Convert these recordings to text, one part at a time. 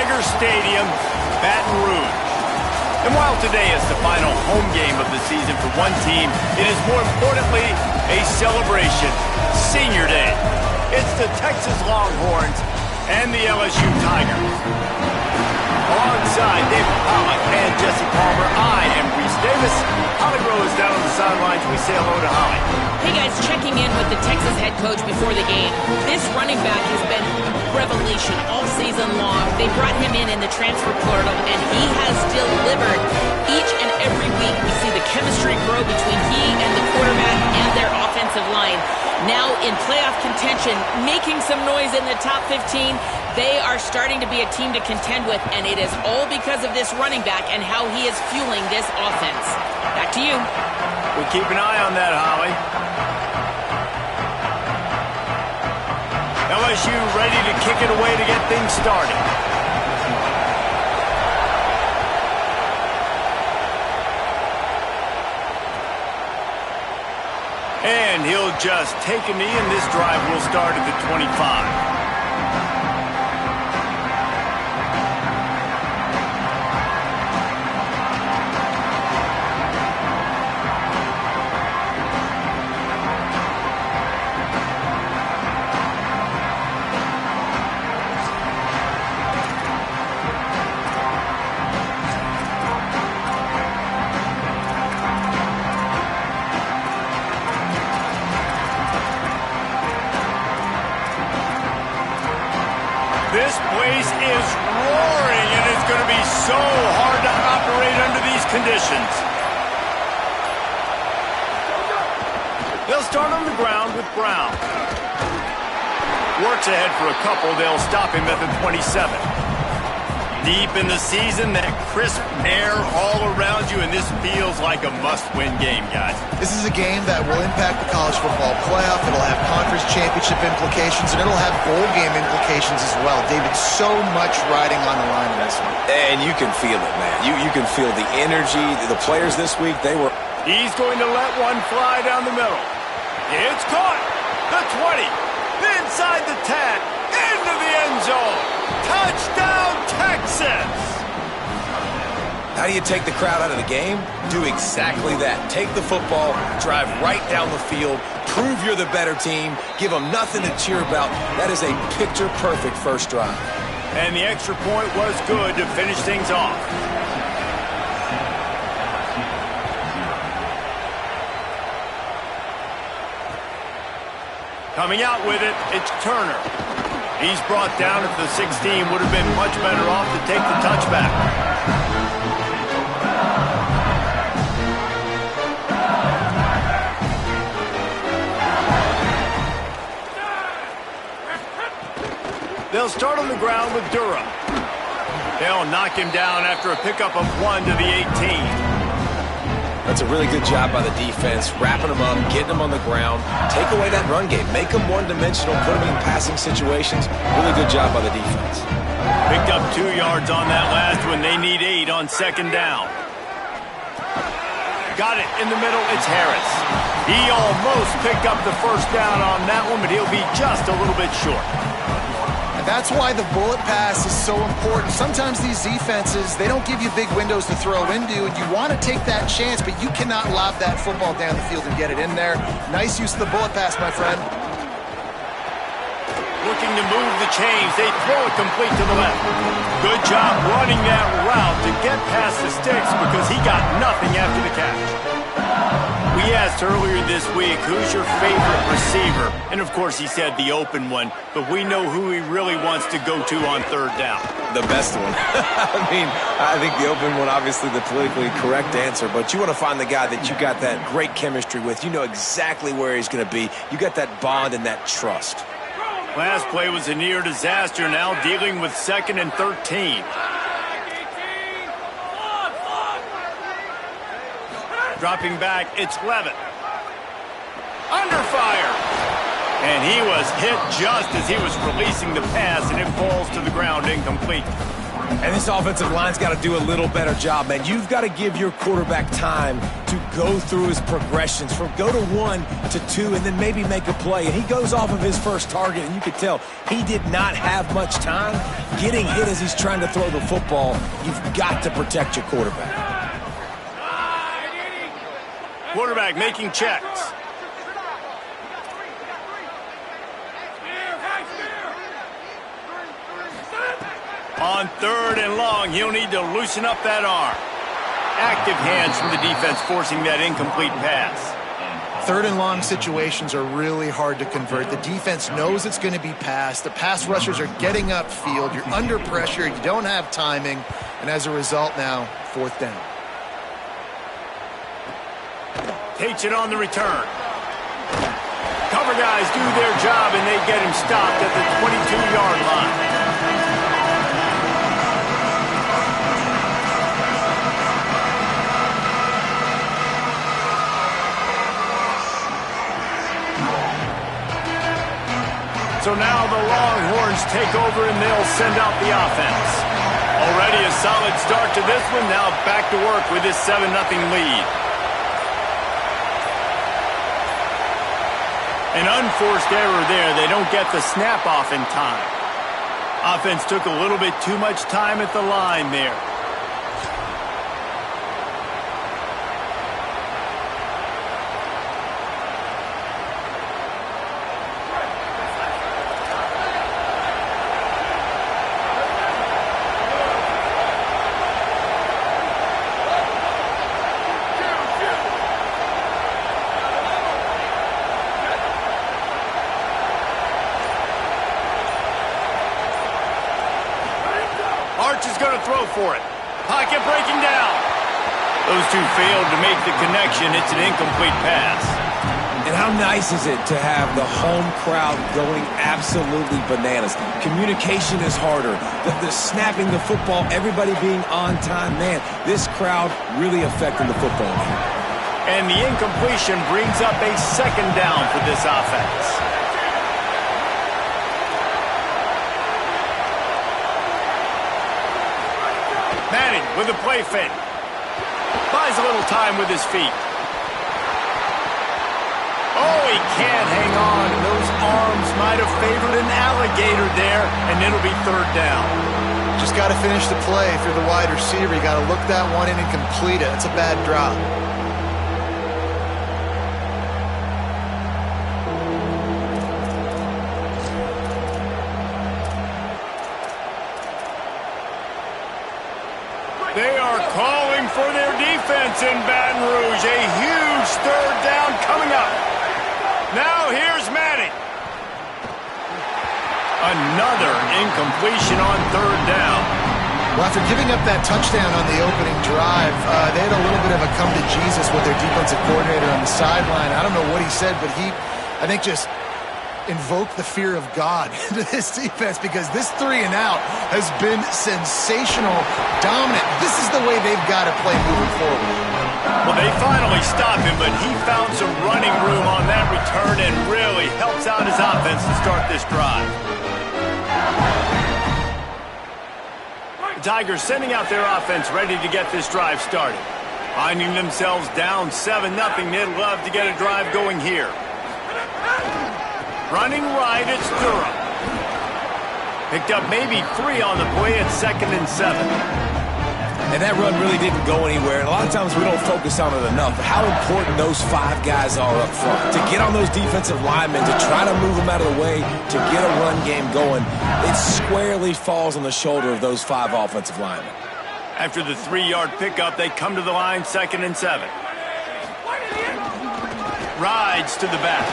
Tiger Stadium, Baton Rouge. And while today is the final home game of the season for one team, it is more importantly a celebration, Senior Day. It's the Texas Longhorns and the LSU Tigers. Alongside David Pollack and Jesse Palmer, I am Reese Davis. Holly Rose down on the sidelines. We say hello to Holly. Hey guys, checking in with the Texas head coach before the game. This running back has been revelation all season long. They brought him in the transfer portal, and he has delivered. Each and every week we see the chemistry grow between he and the quarterback and their offensive line. Now in playoff contention, making some noise in the top 15, they are starting to be a team to contend with, and it is all because of this running back and how he is fueling this offense. Back to you. We'll keep an eye on that, Holly. LSU ready to kick it away to get things started. And he'll just take a knee, and this drive will start at the 25. This place is roaring, and it's going to be so hard to operate under these conditions. They'll start on the ground with Brown. Works ahead for a couple. They'll stop him at the 27. Deep in the season, that crisp air all around you, and this feels like a must-win game, guys. This is a game that will impact the college football playoff. It'll have conference championship implications, and it'll have bowl game implications as well. David, so much riding on the line in this one. And you can feel it, man. You can feel the energy. The players this week, they were... He's going to let one fly down the middle. It's caught. The 20. Inside the 10. Into the end zone. Touchdown, Texas! How do you take the crowd out of the game? Do exactly that. Take the football, drive right down the field, prove you're the better team, give them nothing to cheer about. That is a picture-perfect first drive. And the extra point was good to finish things off. Coming out with it, it's Turner. He's brought down at the 16. Would have been much better off to take the touchback. They'll start on the ground with Durham. They'll knock him down after a pickup of 1 to the 18. That's a really good job by the defense, wrapping them up, getting them on the ground. Take away that run game. Make them one-dimensional, put them in passing situations. Really good job by the defense. Picked up 2 yards on that last one. They need 8 on second down. Got it in the middle. It's Harris. He almost picked up the first down on that one, but he'll be just a little bit short. That's why the bullet pass is so important. Sometimes these defenses, they don't give you big windows to throw into, and you want to take that chance, but you cannot lob that football down the field and get it in there. Nice use of the bullet pass, my friend. Looking to move the chains. They throw it complete to the left. Good job running that route to get past the sticks because he got nothing after the catch. We asked earlier this week, who's your favorite receiver? And, of course, he said the open one, but we know who he really wants to go to on third down. The best one. I mean, I think the open one, obviously the politically correct answer, but you want to find the guy that you got that great chemistry with. You know exactly where he's going to be. You got that bond and that trust. Last play was a near disaster, now dealing with 2nd and 13. Dropping back, it's Levitt. Under fire. And he was hit just as he was releasing the pass, and it falls to the ground incomplete. And this offensive line's got to do a little better job, man. You've got to give your quarterback time to go through his progressions from go to 1 to 2 and then maybe make a play. And he goes off of his first target, and you could tell he did not have much time getting hit as he's trying to throw the football. You've got to protect your quarterback. Quarterback making checks. On 3rd and long, he'll need to loosen up that arm. Active hands from the defense forcing that incomplete pass. 3rd and long situations are really hard to convert. The defense knows it's going to be passed. The pass rushers are getting upfield. You're under pressure. You don't have timing. And as a result now, 4th down. Takes it on the return. Cover guys do their job, and they get him stopped at the 22-yard line. So now the Longhorns take over, and they'll send out the offense. Already a solid start to this one. Now back to work with this 7-0 lead. An unforced error there. They don't get the snap off in time. Offense took a little bit too much time at the line there. Arch is going to throw for it. Pocket breaking down. Those two failed to make the connection. It's an incomplete pass. And how nice is it to have the home crowd going absolutely bananas? Communication is harder. The snapping the football, everybody being on time. Man, this crowd really affecting the football game. And the incompletion brings up a 2nd down for this offense. Manning with a play fake. Buys a little time with his feet. Oh, he can't hang on. Those arms might have favored an alligator there, and it'll be 3rd down. Just got to finish the play. If you're the wide receiver, you got to look that one in and complete it. That's a bad drop. They are calling for their defense in Baton Rouge. A huge 3rd down coming up. Now here's Manning. Another incompletion on 3rd down. Well, after giving up that touchdown on the opening drive, they had a little bit of a come to Jesus with their defensive coordinator on the sideline. I don't know what he said, but he, I think, just invoke the fear of God into this defense, because this 3 and out has been sensational, dominant. This is the way they've got to play moving forward. Well, they finally stopped him, but he found some running room on that return and really helps out his offense to start this drive. The Tigers sending out their offense ready to get this drive started. Finding themselves down 7-0, they'd love to get a drive going here. Running right, it's Durham. Picked up maybe 3 on the play at 2nd and 7. And that run really didn't go anywhere. And a lot of times we don't focus on it enough. How important those 5 guys are up front. To get on those defensive linemen, to try to move them out of the way, to get a run game going, it squarely falls on the shoulder of those 5 offensive linemen. After the 3-yard pickup, they come to the line, 2nd and 7. Rides to the back.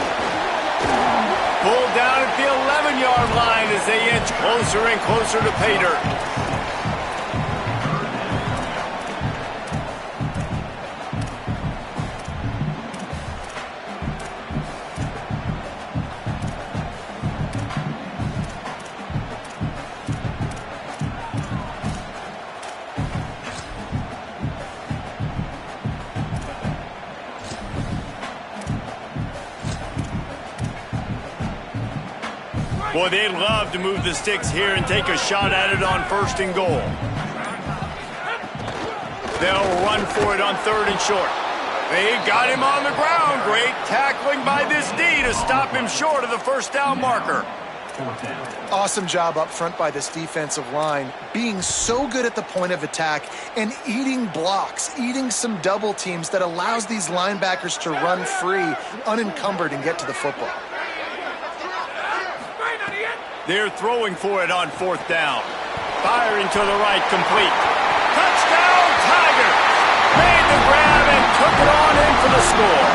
Pulled down at the 11-yard line as they inch closer and closer to pay dirt. Boy, they'd love to move the sticks here and take a shot at it on 1st and goal. They'll run for it on 3rd and short. They got him on the ground. Great tackling by this D to stop him short of the 1st down marker. Awesome job up front by this defensive line, being so good at the point of attack and eating blocks, eating some double teams that allows these linebackers to run free, unencumbered, and get to the football. They're throwing for it on 4th down. Firing to the right, complete. Touchdown, Tigers! Made the grab and took it on in for the score.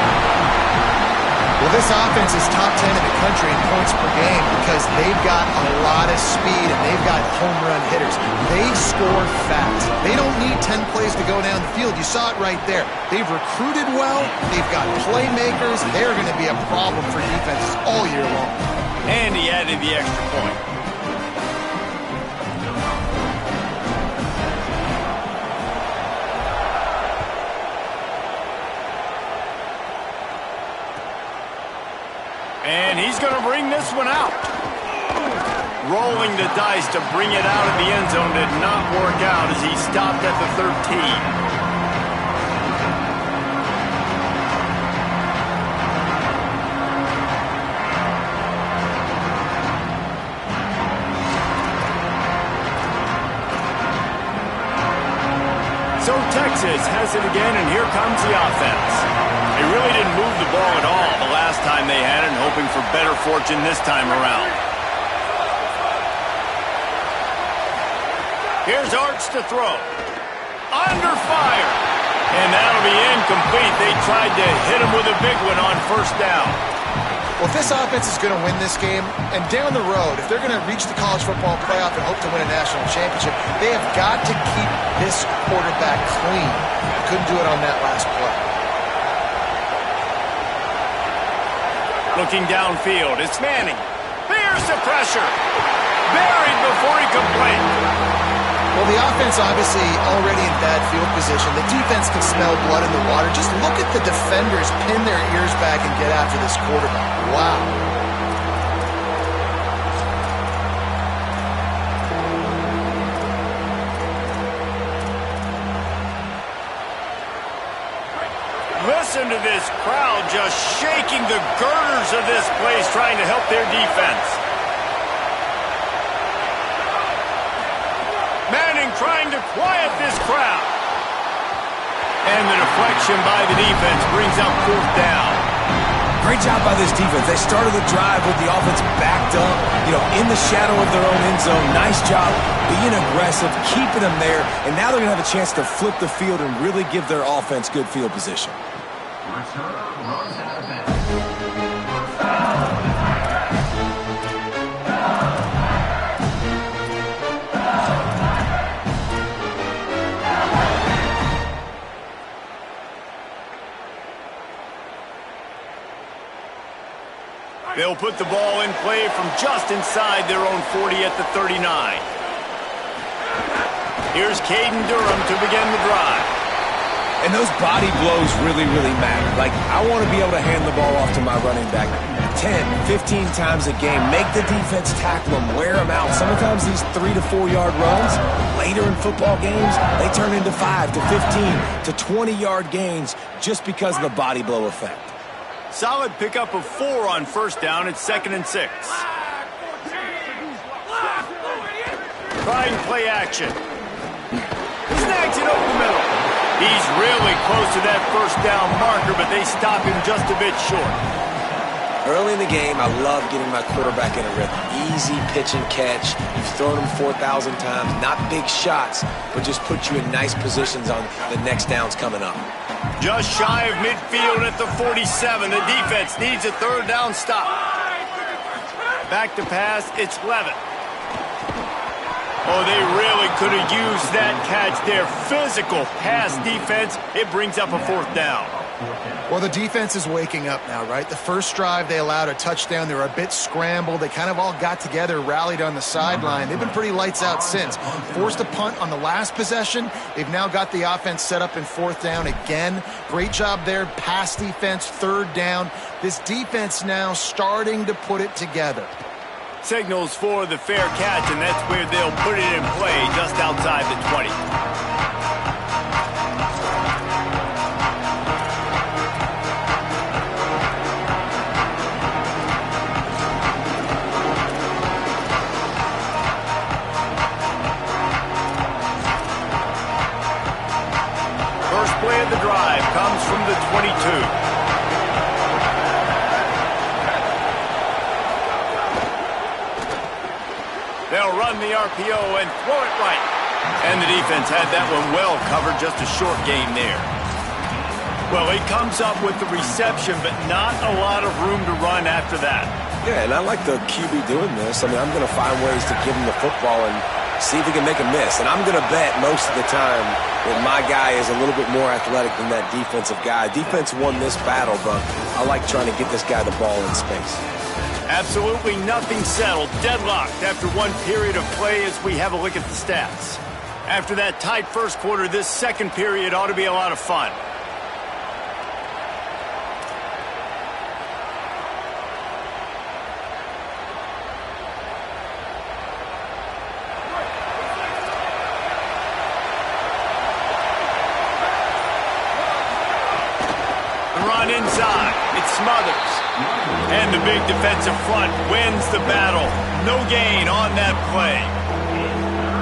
Well, this offense is top 10 in the country in points per game because they've got a lot of speed and they've got home run hitters. They score fast. They don't need 10 plays to go down the field. You saw it right there. They've recruited well. They've got playmakers. They're going to be a problem for defenses all year long. And he added the extra point. And he's going to bring this one out. Rolling the dice to bring it out of the end zone did not work out as he stopped at the 13. So Texas has it again, and here comes the offense. They really didn't move the ball at all the last time they had it, and hoping for better fortune this time around. Here's Arch to throw. Under fire. And that'll be incomplete. They tried to hit him with a big one on 1st down. Well, if this offense is going to win this game, and down the road, if they're going to reach the college football playoff and hope to win a national championship, they have got to keep this quarterback clean. Couldn't do it on that last play. Looking downfield, it's Manning. There's the pressure. Buried before he could blink. Well, the offense obviously already in bad field position. The defense can smell blood in the water. Just look at the defenders pin their ears back and get after this quarterback. Wow. Listen to this crowd just shaking the girders of this place, trying to help their defense. Manning trying to quiet this crowd. And the deflection by the defense brings up 4th down. Great job by this defense. They started the drive with the offense backed up, in the shadow of their own end zone. Nice job being aggressive, keeping them there, and now they're going to have a chance to flip the field and really give their offense good field position. They'll put the ball in play from just inside their own 40 at the 39. Here's Caden Durham to begin the drive. And those body blows really, really matter. Like, I want to be able to hand the ball off to my running back 10, 15 times a game. Make the defense tackle them, wear them out. Sometimes these 3 to 4 yard runs, later in football games, they turn into 5 to 15 to 20 yard gains just because of the body blow effect. Solid pickup of 4 on 1st down. It's 2nd and 6. Trying play action. Snags it over the middle. He's really close to that 1st down marker, but they stop him just a bit short. Early in the game, I love getting my quarterback in a rhythm. Easy pitch and catch. You've thrown him 4,000 times. Not big shots, but just put you in nice positions on the next downs coming up. Just shy of midfield at the 47. The defense needs a 3rd down stop. Back to pass, it's Levitt. Oh, they really could have used that catch there. Physical pass defense. It brings up a 4th down. Well, the defense is waking up now, right? The first drive, they allowed a touchdown. They were a bit scrambled. They kind of all got together, rallied on the sideline. They've been pretty lights out since. Forced a punt on the last possession. They've now got the offense set up in 4th down again. Great job there. Pass defense, 3rd down. This defense now starting to put it together. signals for the fair catch, and that's where they'll put it in play just outside the 20. First play of the drive comes from the 22. They'll run the RPO and throw it right. And the defense had that one well covered, just a short game there. Well, he comes up with the reception, but not a lot of room to run after that. Yeah, and I like the QB doing this. I mean, I'm going to find ways to give him the football and see if he can make a miss. And I'm going to bet most of the time that my guy is a little bit more athletic than that defensive guy. Defense won this battle, but I like trying to get this guy the ball in space. Absolutely nothing settled. Deadlocked after one period of play as we have a look at the stats. After that tight first quarter, this second period ought to be a lot of fun. The run inside. It smothers. And the big defensive front wins the battle. No gain on that play.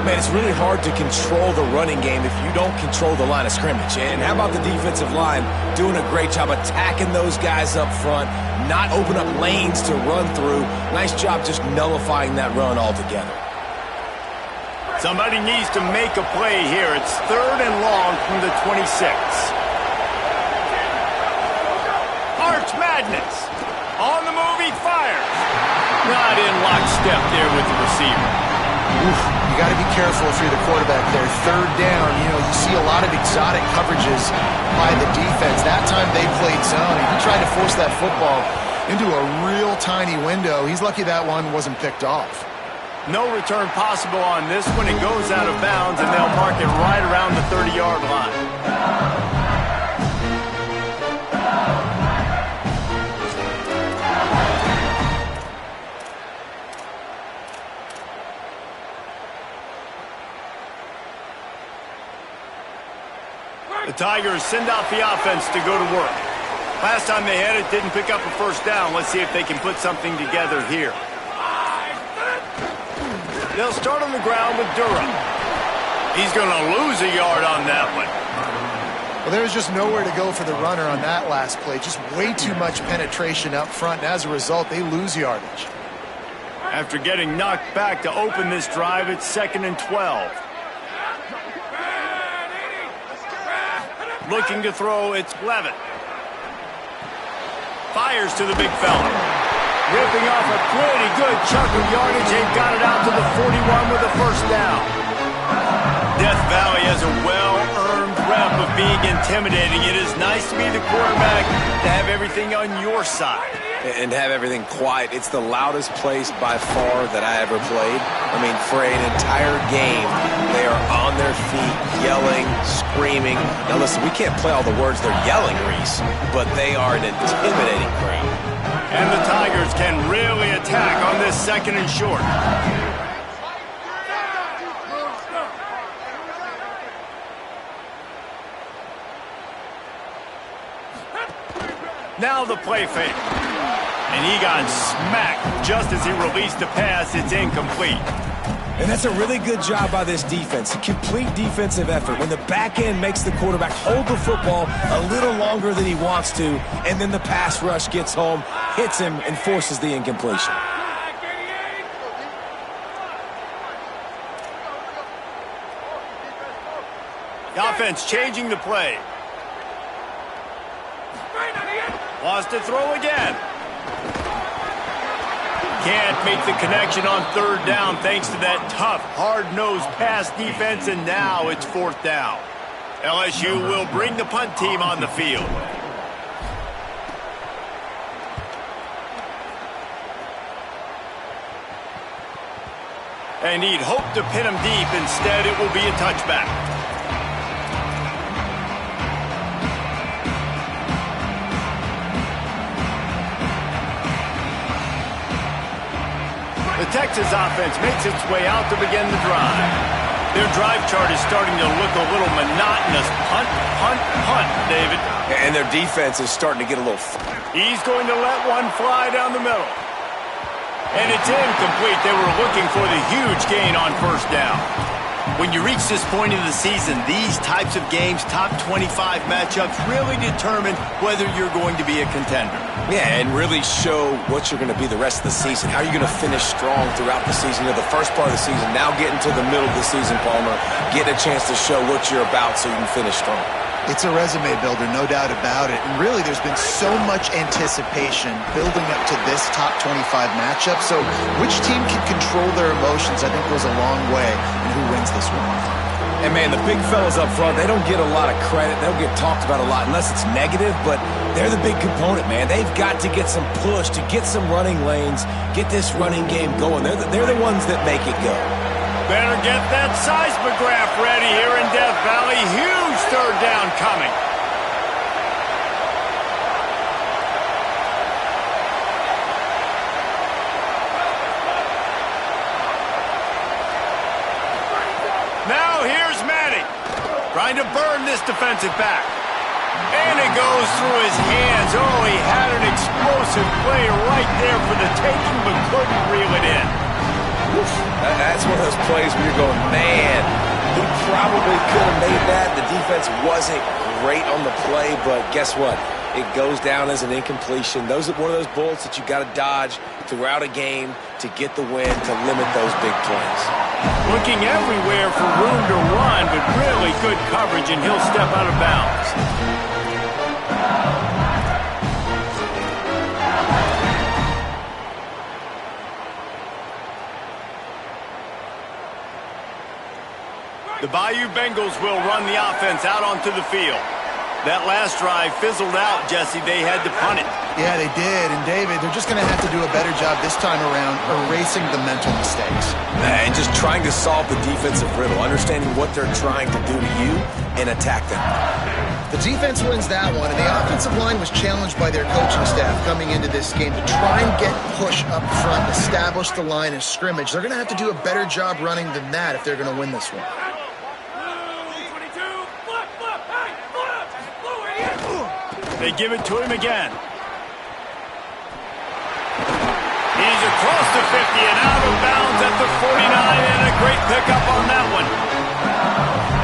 Man, it's really hard to control the running game if you don't control the line of scrimmage. And how about the defensive line doing a great job attacking those guys up front, not open up lanes to run through. Nice job just nullifying that run altogether. Somebody needs to make a play here. It's 3rd and long from the 26. Arch Madness. On the move, he fires. Not in lockstep there with the receiver. Oof, you got to be careful if you're the quarterback there. 3rd down, you see a lot of exotic coverages by the defense. That time they played zone. He tried to force that football into a real tiny window. He's lucky that one wasn't picked off. No return possible on this one. It goes out of bounds, and they'll mark it right around the 30-yard line. The Tigers send out the offense to go to work. Last time they had it, didn't pick up a first down. Let's see if they can put something together here. They'll start on the ground with Durham. He's going to lose a yard on that one. Well, there's just nowhere to go for the runner on that last play. Just way too much penetration up front, and as a result, they lose yardage. After getting knocked back to open this drive, it's 2nd and 12. Looking to throw, it's Levitt. Fires to the big fella. Ripping off a pretty good chunk of yardage. They've got it out to the 41 with a first down. Death Valley has a well-earned rep of being intimidating. It is nice to be the quarterback, to have everything on your side. And have everything quiet. It's the loudest place by far that I ever played. I mean, for an entire game, they are on their feet, yelling, screaming. Now listen, we can't play all the words they're yelling, Reese, but they are an intimidating crowd. And the Tigers can really attack on this 2nd and short. Now the play fake. And he got smacked just as he released the pass. It's incomplete. And that's a really good job by this defense. A complete defensive effort. When the back end makes the quarterback hold the football a little longer than he wants to, and then the pass rush gets home, hits him, and forces the incompletion. The offense changing the play. Wants to throw again. Can't make the connection on 3rd down thanks to that tough, hard-nosed pass defense, and now it's 4th down. LSU will bring the punt team on the field. And he'd hope to pin him deep. Instead, it will be a touchback. The Texas offense makes its way out to begin the drive. Their drive chart is starting to look a little monotonous. Punt, punt, punt, David. And their defense is starting to get a little... He's going to let one fly down the middle. And it's incomplete. They were looking for the huge gain on first down. When you reach this point in the season, these types of games, top 25 matchups, really determine whether you're going to be a contender. Yeah, and really show what you're going to be the rest of the season. How are you going to finish strong throughout the season? You know, the first part of the season, now getting to the middle of the season, Palmer, getting a chance to show what you're about so you can finish strong. It's a resume builder, no doubt about it. And really, there's been so much anticipation building up to this top 25 matchup. So which team can control their emotions, I think, goes a long way in who wins this one. And, man, the big fellas up front, they don't get a lot of credit. They don't get talked about a lot unless it's negative, but they're the big component, man. They've got to get some push, to get some running lanes, get this running game going. They're the ones that make it go. Better get that seismograph ready here in Death Valley. Huge third down coming. Now here's Manning, trying to burn this defensive back. And it goes through his hands. Oh, he had an explosive play right there for the taking, but couldn't reel it in. That's one of those plays where you're going, man, he probably could have made that. The defense wasn't great on the play, but guess what? It goes down as an incompletion. Those are one of those bullets that you got to dodge throughout a game to get the win, to limit those big plays. Looking everywhere for room to run, but really good coverage, and he'll step out of bounds. The Bayou Bengals will run the offense out onto the field. That last drive fizzled out, Jesse. They had to punt it. Yeah, they did. And, David, they're just going to have to do a better job this time around erasing the mental mistakes. And just trying to solve the defensive riddle, understanding what they're trying to do to you and attack them. The defense wins that one, and the offensive line was challenged by their coaching staff coming into this game to try and get push up front, establish the line of scrimmage. They're going to have to do a better job running than that if they're going to win this one. They give it to him again. He's across the 50 and out of bounds at the 49, and a great pickup on that one.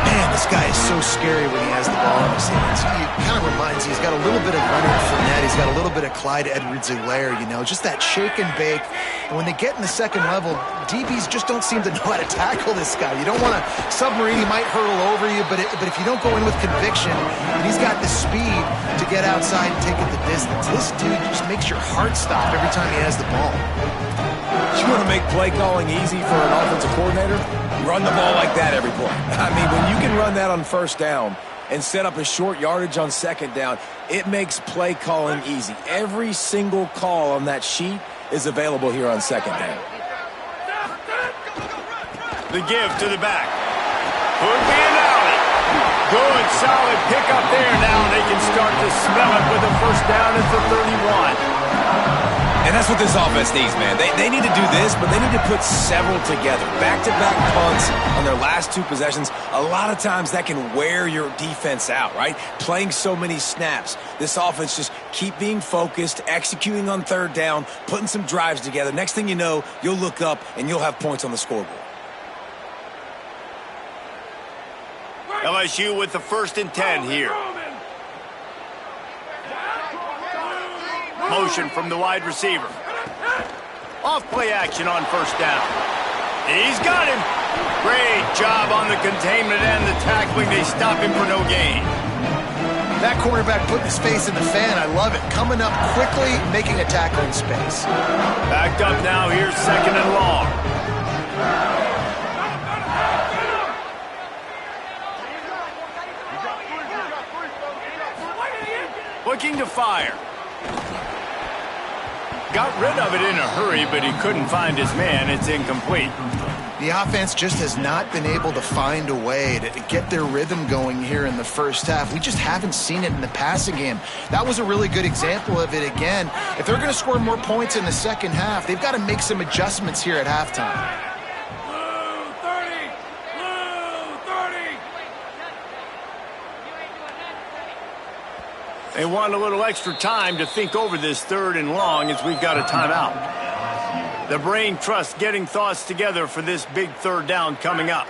Man, this guy is so scary when he has the ball in his hands. He kind of reminds me, he's got a little bit of Leonard Fournette. He's got a little bit of Clyde Edwards-Helaire, you know, just that shake and bake. And when they get in the second level, DBs just don't seem to know how to tackle this guy. You don't want to submarine, he might hurtle over you, but if you don't go in with conviction, and he's got the speed to get outside and take it the distance, this dude just makes your heart stop every time he has the ball. You want to make play calling easy for an offensive coordinator? Run the ball like that every play. I mean, when you can run that on first down and set up a short yardage on second down, it makes play calling easy. Every single call on that sheet is available here on second down. The give to the back. Could be an alley. Good, solid pickup there. Now they can start to smell it with a first down at the 31. And that's what this offense needs, man. They need to do this, but they need to put several together. Back-to-back punts on their last two possessions. A lot of times that can wear your defense out, right? Playing so many snaps. This offense just keep being focused, executing on third down, putting some drives together. Next thing you know, you'll look up and you'll have points on the scoreboard. LSU with the 1st and 10 here. Motion from the wide receiver. Off play action on first down. He's got him. Great job on the containment and the tackling. They stop him for no gain. That cornerback putting his face in the fan, I love it. Coming up quickly, making a tackle in space. Backed up now, here's 2nd and long. Looking to fire. Got rid of it in a hurry, but he couldn't find his man. It's incomplete. The offense just has not been able to find a way to get their rhythm going here in the first half. We just haven't seen it in the passing game. That was a really good example of it again. If they're going to score more points in the second half, they've got to make some adjustments here at halftime. They want a little extra time to think over this 3rd and long as we've got a timeout. The brain trust getting thoughts together for this big 3rd down coming up.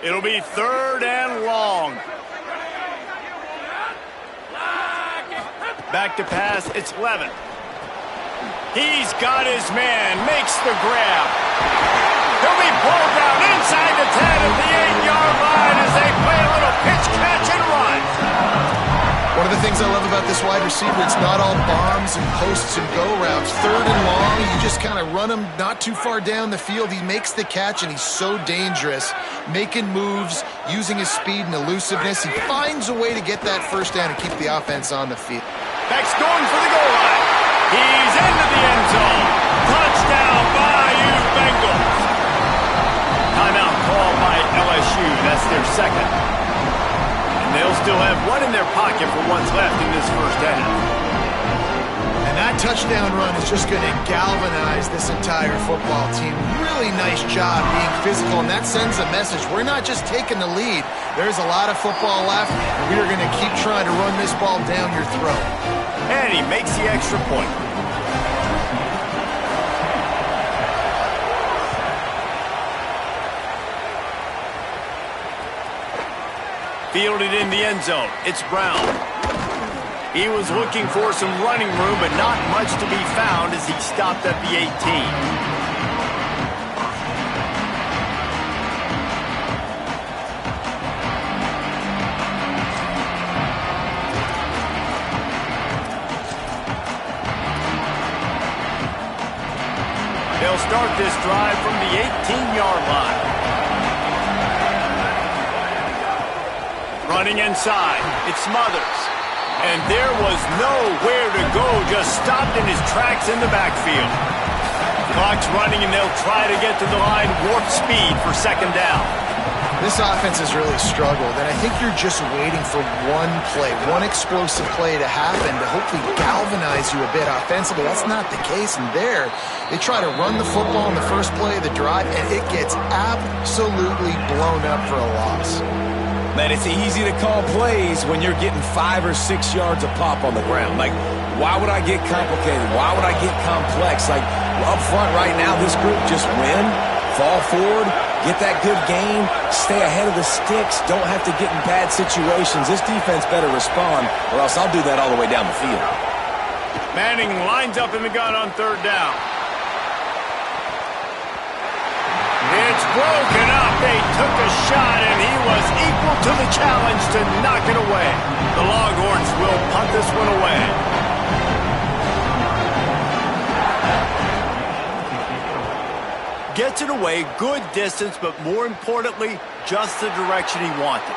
It'll be 3rd and long. Back to pass, it's Levin. He's got his man, makes the grab. He'll be pulled down inside the 10 at the 8-yard line as they play a little pitch, catch, and run. One of the things I love about this wide receiver, it's not all bombs and posts and go routes. 3rd and long, you just kind of run him not too far down the field. He makes the catch, and he's so dangerous, making moves, using his speed and elusiveness. He finds a way to get that 1st down and keep the offense on the field. Beck's going for the goal line. He's into the end zone. Touchdown, Bayou Bengals. Timeout called by LSU. That's their 2nd. They'll still have one in their pocket for what's left in this 1st half. And that touchdown run is just going to galvanize this entire football team. Really nice job being physical, and that sends a message. We're not just taking the lead. There's a lot of football left, and we are going to keep trying to run this ball down your throat. And he makes the extra point. Fielded in the end zone. It's Brown. He was looking for some running room, but not much to be found as he stopped at the 18. They'll start this drive from the 18-yard line. Running inside, it's Smothers. And there was nowhere to go, just stopped in his tracks in the backfield. Clock's running, and they'll try to get to the line, warp speed for 2nd down. This offense has really struggled, and I think you're just waiting for one play, one explosive play to happen to hopefully galvanize you a bit offensively. That's not the case, and there, they try to run the football in the first play of the drive, and it gets absolutely blown up for a loss. Man, it's easy to call plays when you're getting 5 or 6 yards of pop on the ground. Like, why would I get complicated? Why would I get complex? Like, up front right now, this group just win, fall forward, get that good gain, stay ahead of the sticks, don't have to get in bad situations. This defense better respond, or else I'll do that all the way down the field. Manning lines up in the gun on 3rd down. It's broken up. They took a shot, and he was equal to the challenge to knock it away. The Longhorns will punt this one away. Gets it away, good distance, but more importantly, just the direction he wanted.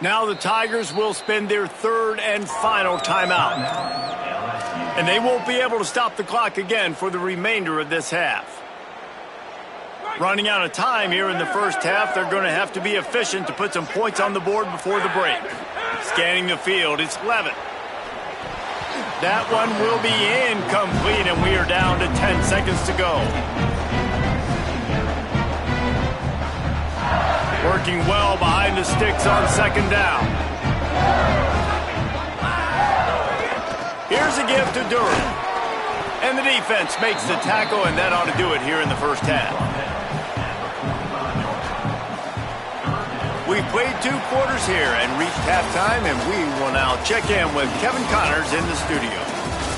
Now the Tigers will spend their 3rd and final timeout. And they won't be able to stop the clock again for the remainder of this half. Running out of time here in the first half, they're going to have to be efficient to put some points on the board before the break. Scanning the field, it's Levin. That one will be incomplete, and we are down to 10 seconds to go. Working well behind the sticks on 2nd down. Here's a give to Durham. And the defense makes the tackle, and that ought to do it here in the first half. We've played 2 quarters here and reached halftime, and we will now check in with Kevin Connors in the studio.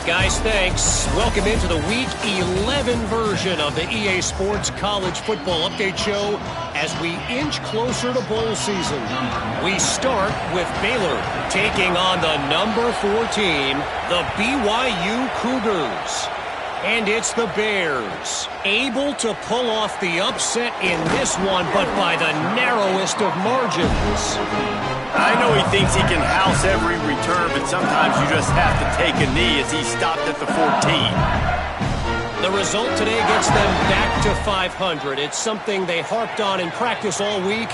Guys, thanks. Welcome into the Week 11 version of the EA Sports College Football Update Show as we inch closer to bowl season. We start with Baylor taking on the number 4 team, the BYU Cougars. And it's the Bears, able to pull off the upset in this one, but by the narrowest of margins. I know he thinks he can house every return, but sometimes you just have to take a knee as he stopped at the 14. The result today gets them back to 500. It's something they harped on in practice all week,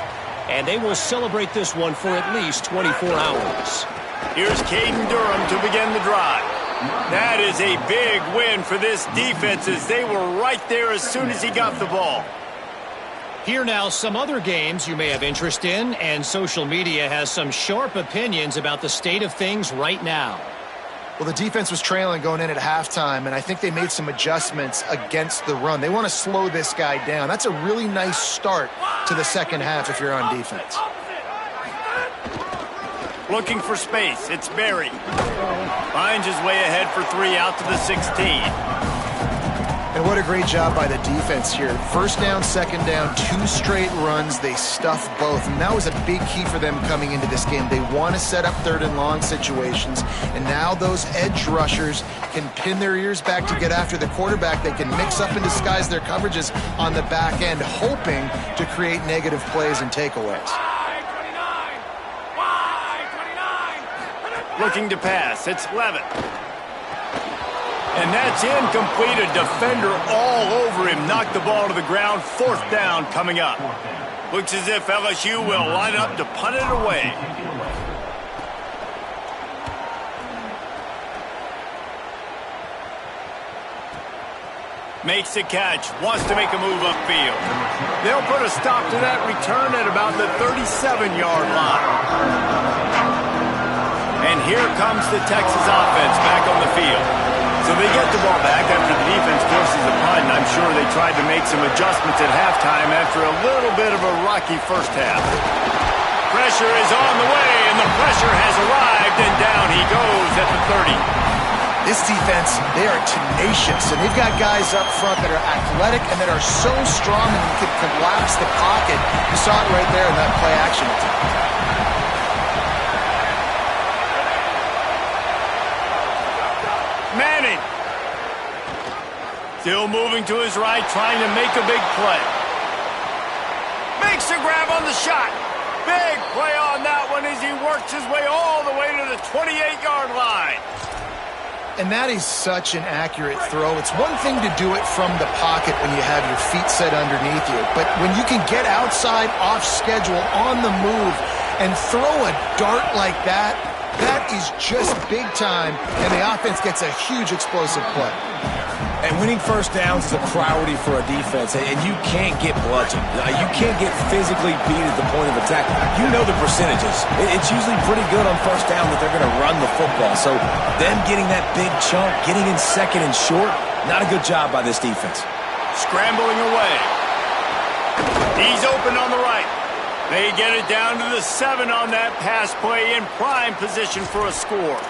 and they will celebrate this one for at least 24 hours. Here's Caden Durham to begin the drive. That is a big win for this defense as they were right there as soon as he got the ball. Here now, some other games you may have interest in, and social media has some sharp opinions about the state of things right now. Well, the defense was trailing going in at halftime, and I think they made some adjustments against the run. They want to slow this guy down. That's a really nice start to the second half if you're on defense. Looking for space. It's Berry. Finds his way ahead for 3 out to the 16. And what a great job by the defense here. First down, second down, 2 straight runs. They stuffed both. And that was a big key for them coming into this game. They want to set up 3rd and long situations. And now those edge rushers can pin their ears back to get after the quarterback. They can mix up and disguise their coverages on the back end, hoping to create negative plays and takeaways. Looking to pass. It's Levitt. And that's incomplete. A defender all over him. Knocked the ball to the ground. 4th down coming up. Looks as if LSU will line up to punt it away. Makes the catch. Wants to make a move upfield. They'll put a stop to that return at about the 37-yard line. And here comes the Texas offense back on the field. So they get the ball back after the defense forces a punt, and I'm sure they tried to make some adjustments at halftime after a little bit of a rocky first half. Pressure is on the way, and the pressure has arrived, and down he goes at the 30. This defense, they are tenacious, and they've got guys up front that are athletic and that are so strong and can collapse the pocket. You saw it right there in that play action attack. Manning. Still moving to his right, trying to make a big play. Makes a grab on the shot. Big play on that one as he works his way all the way to the 28-yard line. And that is such an accurate throw. It's one thing to do it from the pocket when you have your feet set underneath you, but when you can get outside, off schedule, on the move, and throw a dart like that, that is just big time, and the offense gets a huge explosive play. And winning first downs is a priority for a defense, and you can't get bludgeoned. You can't get physically beat at the point of attack. You know the percentages. It's usually pretty good on first down that they're going to run the football. So them getting that big chunk, getting in second and short, not a good job by this defense. Scrambling away. He's open on the right. They get it down to the 7 on that pass play in prime position for a score.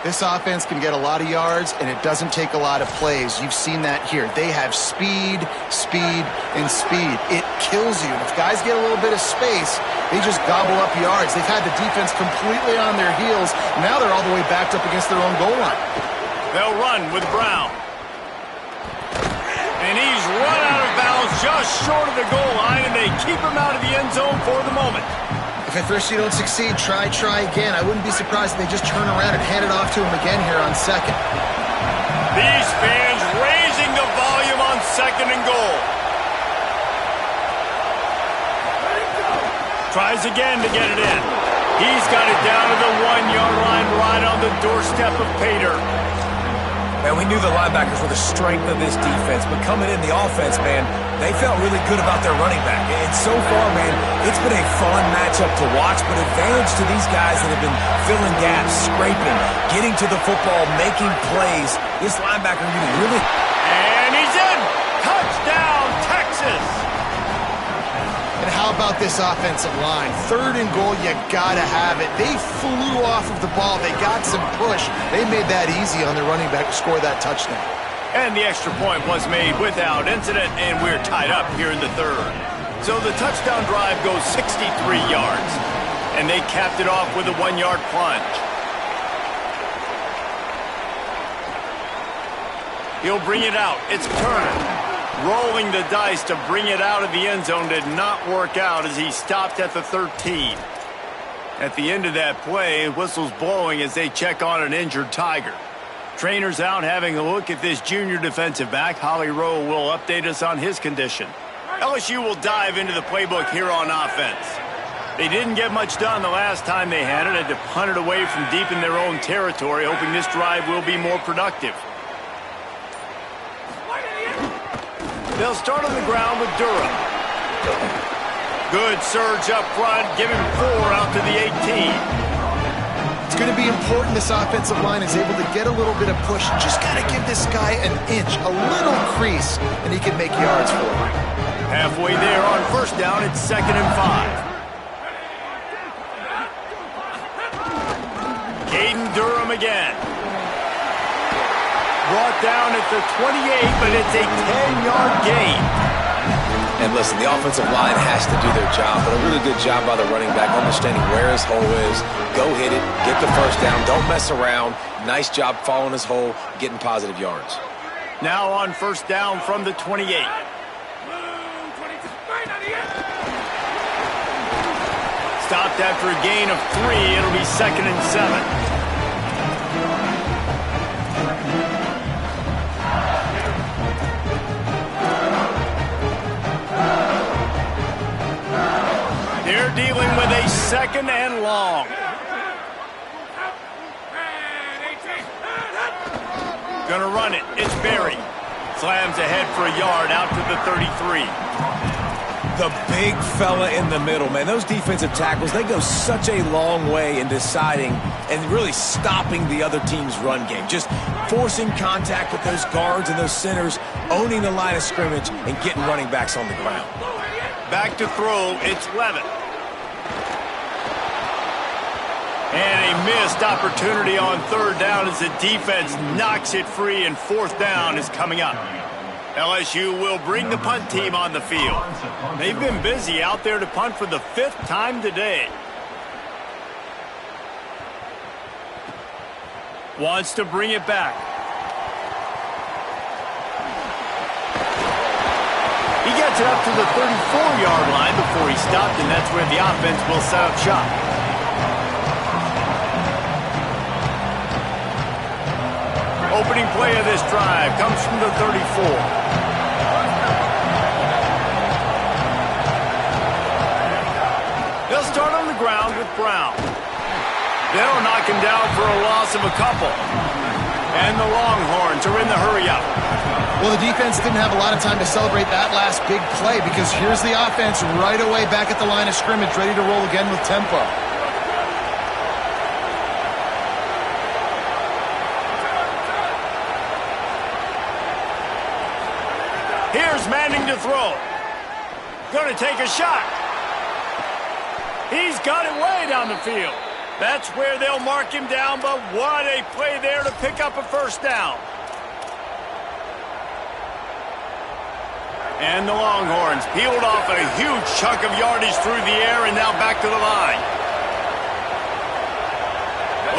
This offense can get a lot of yards, and it doesn't take a lot of plays. You've seen that here. They have speed, speed, and speed. It kills you. And if guys get a little bit of space, they just gobble up yards. They've had the defense completely on their heels. Now they're all the way backed up against their own goal line. They'll run with Brown. And he's run out of bounds just short of the goal line, and they keep him out of the end zone for the moment. If at first you don't succeed, try again. I wouldn't be surprised if they just turn around and hand it off to him again here on 2nd. These fans raising the volume on 2nd and goal. Tries again to get it in. He's got it down to the 1-yard line right on the doorstep of Pater. And we knew the linebackers were the strength of this defense, but coming in the offense, man, they felt really good about their running back. And so far, man, it's been a fun matchup to watch, but advantage to these guys that have been filling gaps, scraping, getting to the football, making plays. This linebacker really... And he's in! Touchdown, Texas! And how about this offensive line? 3rd and goal, you gotta have it. They flew off of the ball. They got some push. They made that easy on their running back to score that touchdown. And the extra point was made without incident, and we're tied up here in the 3rd. So the touchdown drive goes 63 yards, and they capped it off with a 1-yard plunge. He'll bring it out. It's Turner. Rolling the dice to bring it out of the end zone did not work out as he stopped at the 13. At the end of that play, whistle's blowing as they check on an injured Tiger. Trainer's out having a look at this junior defensive back. Holly Rowe will update us on his condition. LSU will dive into the playbook here on offense. They didn't get much done the last time they had it. Had to punt it away from deep in their own territory, hoping this drive will be more productive. They'll start on the ground with Durham. Good surge up front, giving 4 out to the 18. It's going to be important this offensive line is able to get a little bit of push. Just got to give this guy an inch, a little crease, and he can make yards for it. Halfway there on 1st down, it's 2nd and 5. Caden Durham again. Brought down at the 28, but it's a 10-yard gain. And listen, the offensive line has to do their job, but a really good job by the running back, understanding where his hole is. Go hit it, get the 1st down, don't mess around. Nice job following his hole, getting positive yards. Now on 1st down from the 28. Stopped after a gain of 3. It'll be 2nd and 7. They're dealing with a 2nd and long. Gonna run it. It's Berry. Slams ahead for a yard out to the 33. The big fella in the middle, man. Those defensive tackles, they go such a long way in deciding and really stopping the other team's run game. Just forcing contact with those guards and those centers, owning the line of scrimmage, and getting running backs on the ground. Back to throw, it's Levitt. And a missed opportunity on 3rd down as the defense knocks it free, and 4th down is coming up. LSU will bring the punt team on the field. They've been busy out there to punt for the 5th time today. Wants to bring it back. He gets it up to the 34-yard line before he stopped, and that's where the offense will set up shop. Opening play of this drive comes from the 34. They'll start on the ground with Brown. They'll knock him down for a loss of a couple. And the Longhorns are in the hurry-up. Well, the defense didn't have a lot of time to celebrate that last big play because here's the offense right away back at the line of scrimmage, ready to roll again with tempo. Here's Manning to throw. Going to take a shot. He's got it way down the field. That's where they'll mark him down, but what a play there to pick up a 1st down. And the Longhorns peeled off a huge chunk of yardage through the air and now back to the line.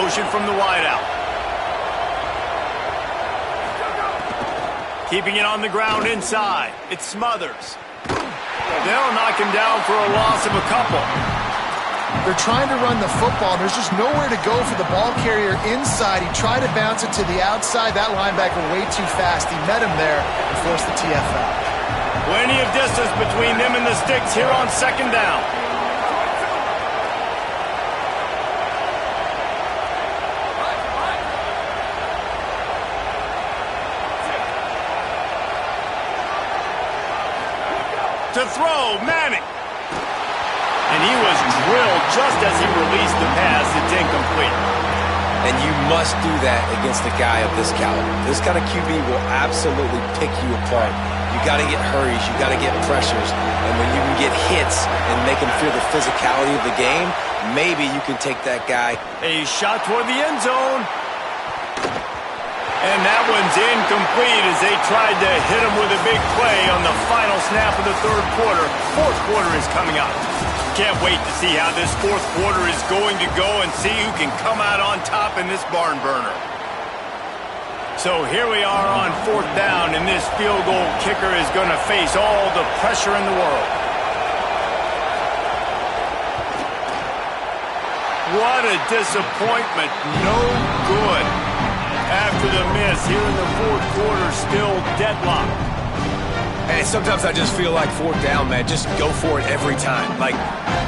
Motion from the wideout. Keeping it on the ground inside. It's Smothers. They'll knock him down for a loss of a couple. They're trying to run the football. There's just nowhere to go for the ball carrier inside. He tried to bounce it to the outside. That linebacker way too fast. He met him there and forced the TFL. Plenty of distance between them and the sticks here on 2nd down. To throw, Manning. And he was drilled just as he released the pass. It's incomplete. And you must do that against a guy of this caliber. This kind of QB will absolutely pick you apart. You got to get hurries. You got to get pressures. And when you can get hits and make him feel the physicality of the game, maybe you can take that guy. A shot toward the end zone. And that one's incomplete as they tried to hit him with a big play on the final snap of the third quarter. Fourth quarter is coming up. Can't wait to see how this fourth quarter is going to go and see who can come out on top in this barn burner. So here we are on fourth down, and this field goal kicker is going to face all the pressure in the world. What a disappointment. No good. After the miss, here in the fourth quarter, still deadlocked. And sometimes I just feel like fourth down, man, just go for it every time. Like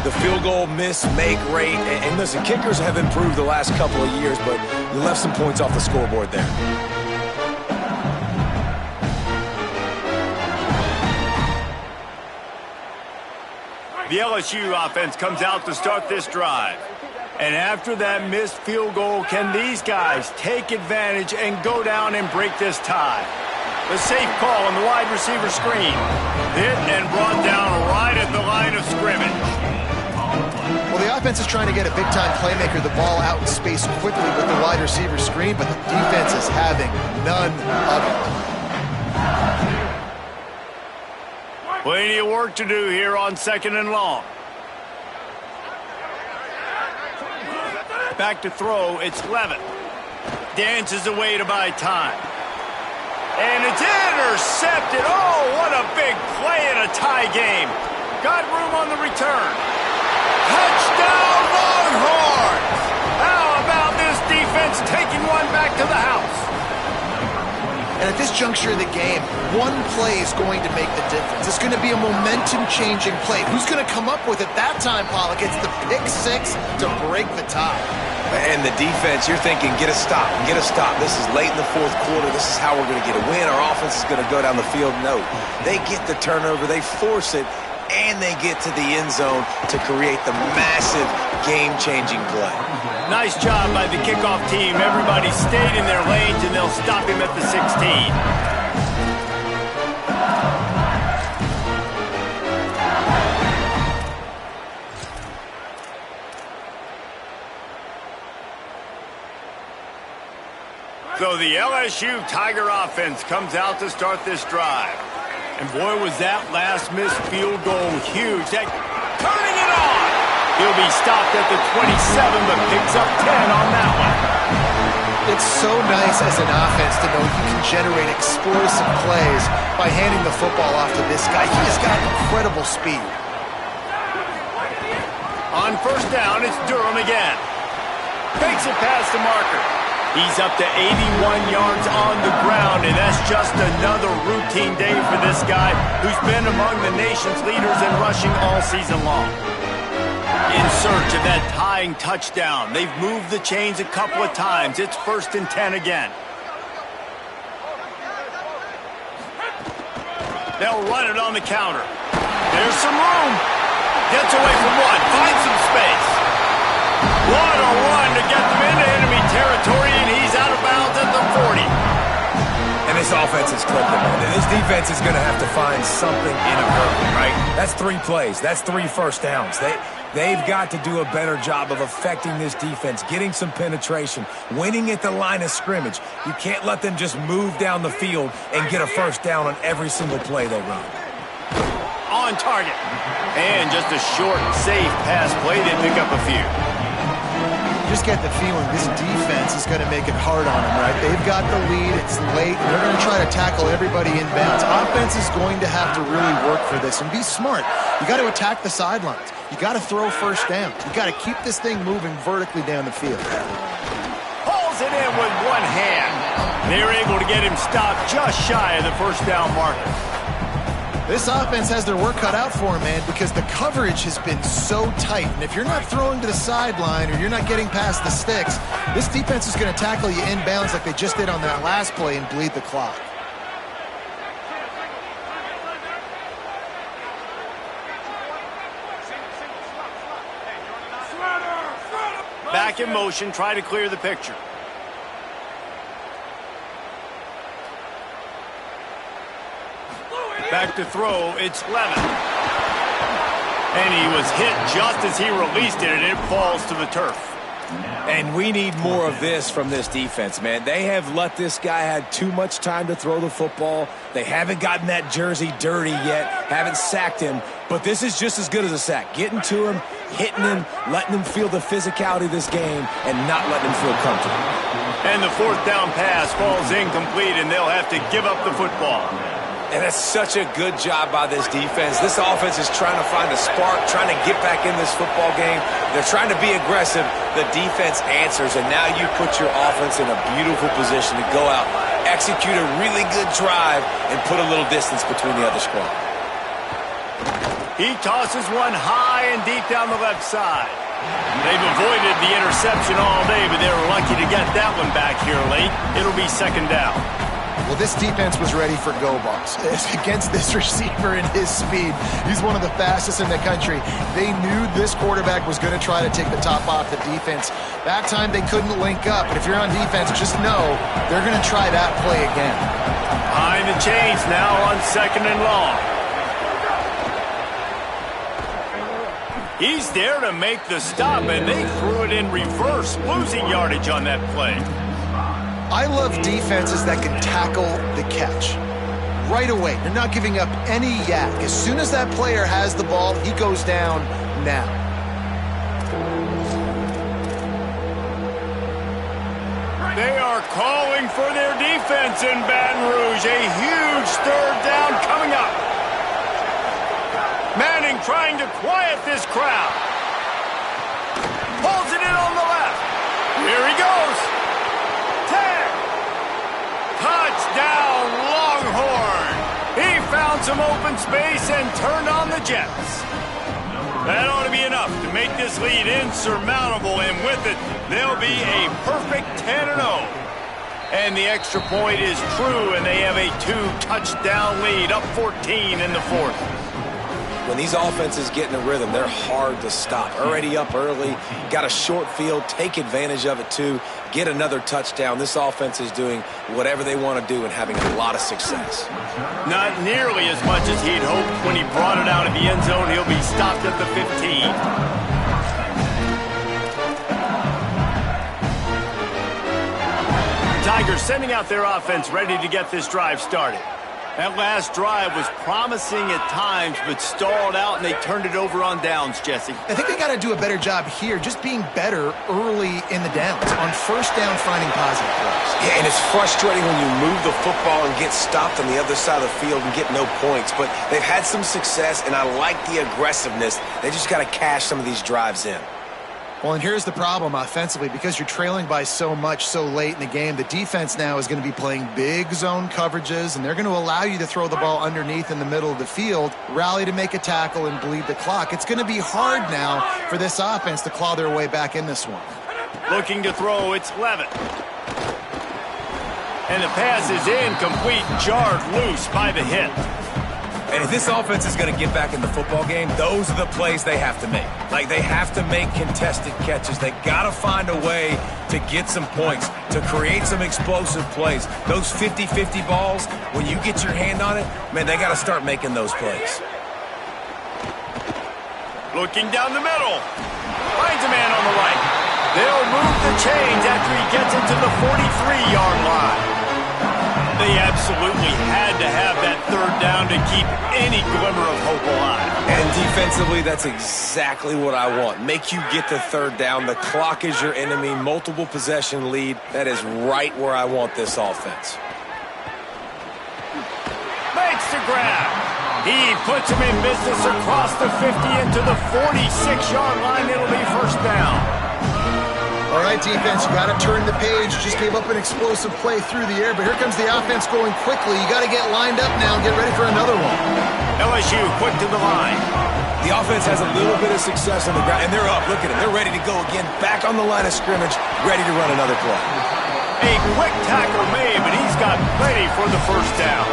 the field goal miss-make rate. And listen, kickers have improved the last couple of years, but you left some points off the scoreboard there. The LSU offense comes out to start this drive. And after that missed field goal, can these guys take advantage and go down and break this tie? The safe call on the wide receiver screen. Hit and brought down right at the line of scrimmage. Well, the offense is trying to get a big-time playmaker the ball out in space quickly with the wide receiver screen, but the defense is having none of it. Plenty of work to do here on second and long. Back to throw, it's Levitt. Dances away to buy time. And it's intercepted. Oh, what a big play in a tie game. Got room on the return. Touchdown, Longhorns! How about this defense taking one back to the house? And at this juncture of the game, one play is going to make the difference. It's going to be a momentum-changing play. Who's going to come up with it that time, Pollock? It's the pick six to break the tie. And the defense, you're thinking, get a stop, get a stop. This is late in the fourth quarter. This is how we're going to get a win. Our offense is going to go down the field. No, they get the turnover, they force it, and they get to the end zone to create the massive game-changing play. Nice job by the kickoff team. Everybody stayed in their lanes, and they'll stop him at the 16. So the LSU Tiger offense comes out to start this drive. And boy, was that last missed field goal huge. That turning it on. He'll be stopped at the 27, but picks up 10 on that one. It's so nice as an offense to know you can generate explosive plays by handing the football off to this guy. He has got incredible speed. On first down, it's Durham again. Fakes it past the marker. He's up to 81 yards on the ground, and that's just another routine day for this guy who's been among the nation's leaders in rushing all season long. In search of that tying touchdown. They've moved the chains a couple of times. It's 1st and 10 again. They'll run it on the counter. There's some room. Gets away from one. Finds some space. What a run to get them into enemy territory, and he's out of bounds at the 40. And this offense is clicking, man. This defense is going to have to find something in a hurry, right? That's 3 plays. That's 3 first downs. They've got to do a better job of affecting this defense, getting some penetration, winning at the line of scrimmage. You can't let them just move down the field and get a first down on every single play they run. On target. And just a short, safe pass play. They pick up a few. Just get the feeling this defense is going to make it hard on them, right? They've got the lead. It's late. They're going to try to tackle everybody inbounds. Offense is going to have to really work for this and be smart. You got to attack the sidelines. You got to throw first down. You got to keep this thing moving vertically down the field. Pulls it in with one hand. They're able to get him stopped just shy of the first down marker. This offense has their work cut out for them, man, because the coverage has been so tight. And if you're not throwing to the sideline or you're not getting past the sticks, this defense is going to tackle you inbounds like they just did on that last play and bleed the clock. Back in motion, try to clear the picture. Back to throw, it's Levin. And he was hit just as he released it, and it falls to the turf. And we need more of this from this defense, man. They have let this guy have too much time to throw the football. They haven't gotten that jersey dirty yet, haven't sacked him. But this is just as good as a sack. Getting to him, hitting him, letting him feel the physicality of this game, and not letting him feel comfortable. And the fourth down pass falls incomplete, and they'll have to give up the football. And that's such a good job by this defense. This offense is trying to find a spark, trying to get back in this football game. They're trying to be aggressive. The defense answers, and now you put your offense in a beautiful position to go out, execute a really good drive, and put a little distance between the other squad. He tosses one high and deep down the left side. They've avoided the interception all day, but they were lucky to get that one back here late. It'll be second down. Well, this defense was ready for go balls. Against this receiver and his speed, he's one of the fastest in the country. They knew this quarterback was going to try to take the top off the defense. That time they couldn't link up, but if you're on defense, just know they're going to try that play again. Behind the chains now on second and long. He's there to make the stop, and they threw it in reverse, losing yardage on that play. I love defenses that can tackle the catch right away. They're not giving up any yak. As soon as that player has the ball, he goes down now. They are calling for their defense in Baton Rouge. A huge third down coming up. Manning trying to quiet this crowd. Pulls it in on the left. Here he goes. Touchdown, Longhorn! He found some open space and turned on the Jets. That ought to be enough to make this lead insurmountable, and with it, they'll be a perfect 10-0. And the extra point is true, and they have a 2-touchdown lead, up 14 in the fourth. When these offenses get in a rhythm, they're hard to stop. Already up early, got a short field, take advantage of it too, get another touchdown. This offense is doing whatever they want to do and having a lot of success. Not nearly as much as he'd hoped when he brought it out of the end zone. He'll be stopped at the 15. Tigers sending out their offense ready to get this drive started. That last drive was promising at times, but stalled out, and they turned it over on downs, Jesse. I think they got to do a better job here, just being better early in the downs, on first down finding positive plays. Yeah, and it's frustrating when you move the football and get stopped on the other side of the field and get no points, but they've had some success, and I like the aggressiveness. They just got to cash some of these drives in. Well, and here's the problem offensively. Because you're trailing by so much so late in the game, the defense now is going to be playing big zone coverages, and they're going to allow you to throw the ball underneath in the middle of the field, rally to make a tackle, and bleed the clock. It's going to be hard now for this offense to claw their way back in this one. Looking to throw, it's Levin. And the pass is incomplete, jarred loose by the hit. And if this offense is going to get back in the football game, those are the plays they have to make. Like, they have to make contested catches. They got to find a way to get some points, to create some explosive plays. Those 50-50 balls, when you get your hand on it, man, they got to start making those plays. Looking down the middle. Finds a man on the right. They'll move the chains after he gets into the 43-yard line. They absolutely had to have that third down to keep any glimmer of hope alive. And defensively, that's exactly what I want. Make you get the third down. The clock is your enemy. Multiple possession lead. That is right where I want this offense. Makes the grab. He puts him in business across the 50 into the 46-yard line. It'll be first down. All right, defense, you got to turn the page. Just gave up an explosive play through the air, but here comes the offense going quickly. You got to get lined up now and get ready for another one. LSU quick to the line. The offense has a little bit of success on the ground, and they're up. Look at them. They're ready to go again. Back on the line of scrimmage, ready to run another play. A quick tackle made, but he's got plenty for the first down.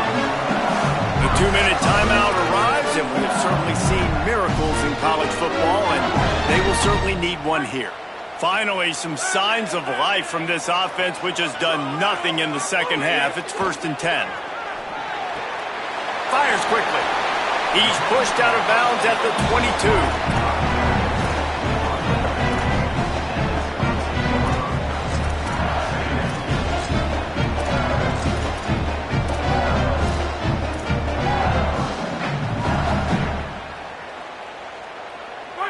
The 2-minute timeout arrives, and we have certainly seen miracles in college football, and they will certainly need one here. Finally, some signs of life from this offense, which has done nothing in the second half. It's 1st and 10. Fires quickly. He's pushed out of bounds at the 22.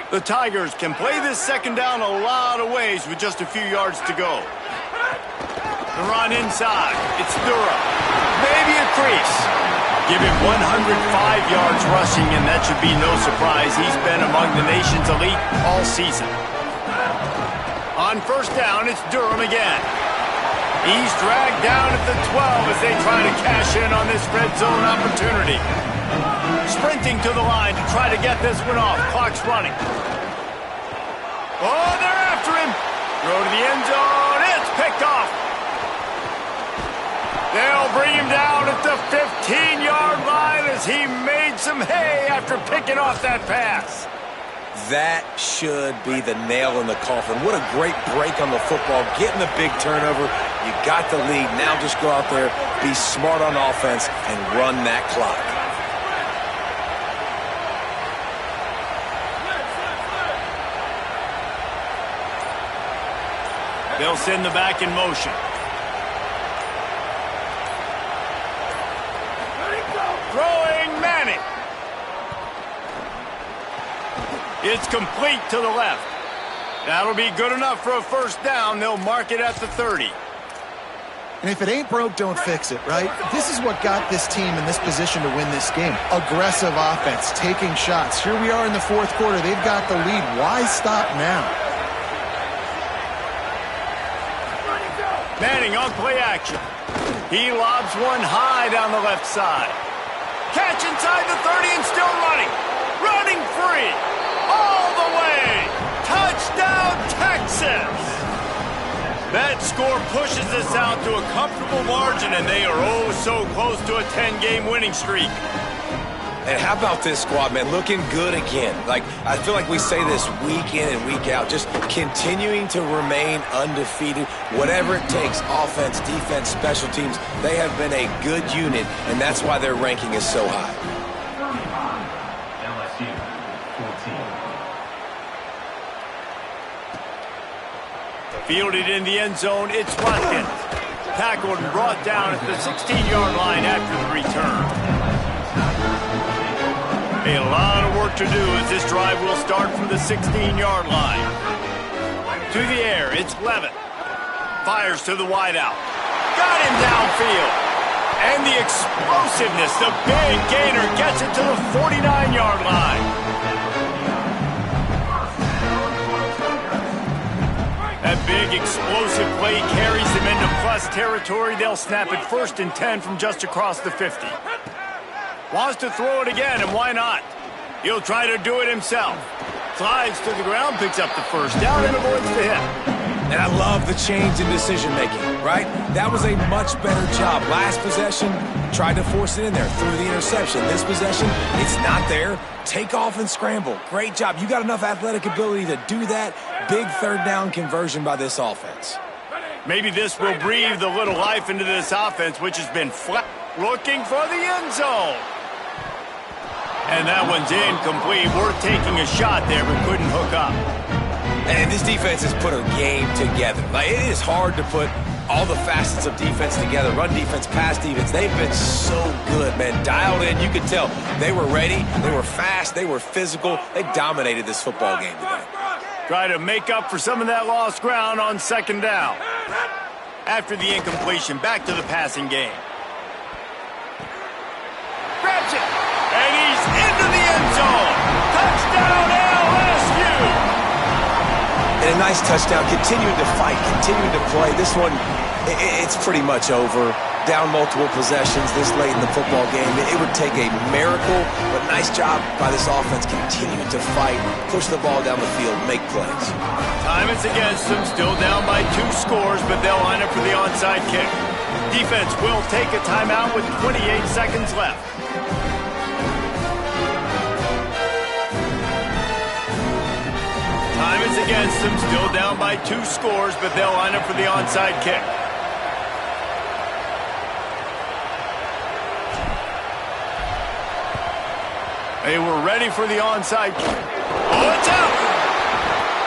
The Tigers can play this second down a lot of ways with just a few yards to go. The run inside. It's Durham. Maybe a crease. Give him 105 yards rushing, and that should be no surprise. He's been among the nation's elite all season. On 1st down, it's Durham again. He's dragged down at the 12 as they try to cash in on this red zone opportunity. Sprinting to the line to try to get this one off. Clock's running. Oh, they're after him. Throw to the end zone. It's picked off. They'll bring him down at the 15-yard line as he made some hay after picking off that pass. That should be the nail in the coffin. What a great break on the football. Getting the big turnover. You got the lead. Now just go out there, be smart on offense, and run that clock. They'll send the back in motion. Throwing Manning. It's complete to the left. That'll be good enough for a 1st down. They'll mark it at the 30. And if it ain't broke, don't fix it, right? This is what got this team in this position to win this game. Aggressive offense, taking shots. Here we are in the 4th quarter. They've got the lead. Why stop now? Manning on play action. He lobs one high down the left side. Catch inside the 30 and still running. Running free. All the way. Touchdown, Texas. That score pushes us out to a comfortable margin, and they are oh so close to a 10-game winning streak. And how about this squad, man? Looking good again. Like, I feel like we say this week in and week out, just continuing to remain undefeated. Whatever it takes, offense, defense, special teams, they have been a good unit, and that's why their ranking is so high. LSU 14. Fielded in the end zone, it's Watkins. Tackled and brought down at the 16-yard line after the return. A lot of work to do as this drive will start from the 16-yard line. To the air, it's Levitt. Fires to the wideout. Got him downfield. And the explosiveness, the big gainer gets it to the 49-yard line. That big explosive play carries them into plus territory. They'll snap it 1st and 10 from just across the 50. Wants to throw it again, and why not? He'll try to do it himself. Slides to the ground, picks up the 1st down, and avoids the hit. And I love the change in decision-making, right? That was a much better job. Last possession, tried to force it in there, threw the interception. This possession, it's not there. Take off and scramble. Great job. You got enough athletic ability to do that. Big 3rd down conversion by this offense. Maybe this will breathe a little life into this offense, which has been flat. Looking for the end zone. And that one's incomplete. We're taking a shot there, but couldn't hook up. And this defense has put a game together. Like, it is hard to put all the facets of defense together. Run defense, pass defense. They've been so good, man. Dialed in. You could tell they were ready. They were fast. They were physical. They dominated this football game today. Try to make up for some of that lost ground on 2nd down. After the incompletion, back to the passing game. Grabs it. And he's into the end zone. Touchdown, LSU. And a nice touchdown. Continuing to fight, continuing to play. This one, it's pretty much over. Down multiple possessions this late in the football game. It would take a miracle, but nice job by this offense continuing to fight, push the ball down the field, make plays. Time is against them. Still down by 2 scores, but they'll line up for the onside kick. Defense will take a timeout with 28 seconds left. Time is against them, still down by 2 scores, but they'll line up for the onside kick. They were ready for the onside kick. Oh, it's out!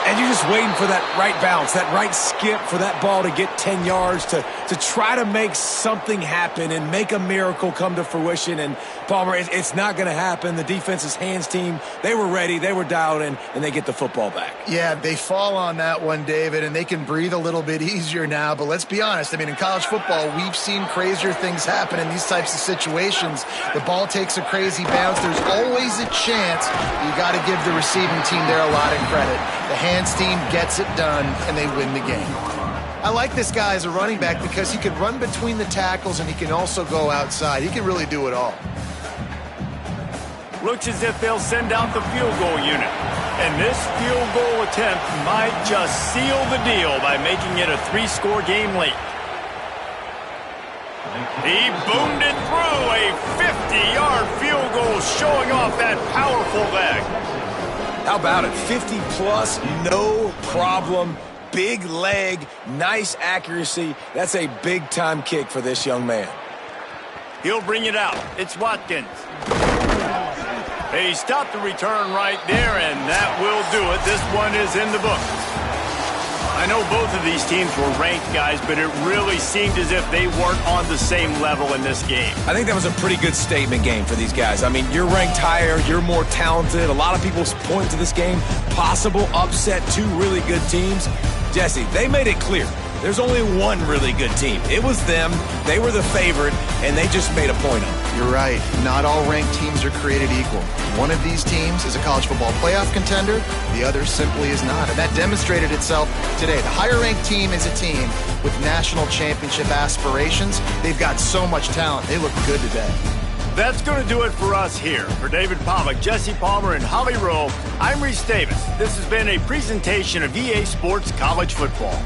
And you're just waiting for that right bounce, that right skip for that ball to get 10 yards to try to make something happen and make a miracle come to fruition. And, Palmer, it's not going to happen. The defense's hands team, they were ready, they were dialed in, and they get the football back. Yeah, they fall on that one, David, and they can breathe a little bit easier now. But let's be honest. I mean, in college football, we've seen crazier things happen in these types of situations. The ball takes a crazy bounce. There's always a chance. You got to give the receiving team there a lot of credit. The hands team gets it done, and they win the game. I like this guy as a running back because he can run between the tackles and he can also go outside. He can really do it all. Looks as if they'll send out the field goal unit. And this field goal attempt might just seal the deal by making it a 3-score game late. He boomed it through a 50-yard field goal, showing off that powerful leg. How about it? 50-plus, no problem. Big leg, nice accuracy. That's a big-time kick for this young man. He'll bring it out. It's Watkins. He stopped the return right there, and that will do it. This one is in the book. I know both of these teams were ranked, guys, but it really seemed as if they weren't on the same level in this game. I think that was a pretty good statement game for these guys. I mean, you're ranked higher, you're more talented. A lot of people point to this game, possible upset, 2 really good teams. Jesse, they made it clear. There's only one really good team. It was them. They were the favorite, and they just made a point of it. You're right. Not all ranked teams are created equal. One of these teams is a college football playoff contender. The other simply is not. And that demonstrated itself today. The higher-ranked team is a team with national championship aspirations. They've got so much talent. They look good today. That's going to do it for us here. For David Pollack, Jesse Palmer, and Holly Rowe, I'm Reese Davis. This has been a presentation of EA Sports College Football.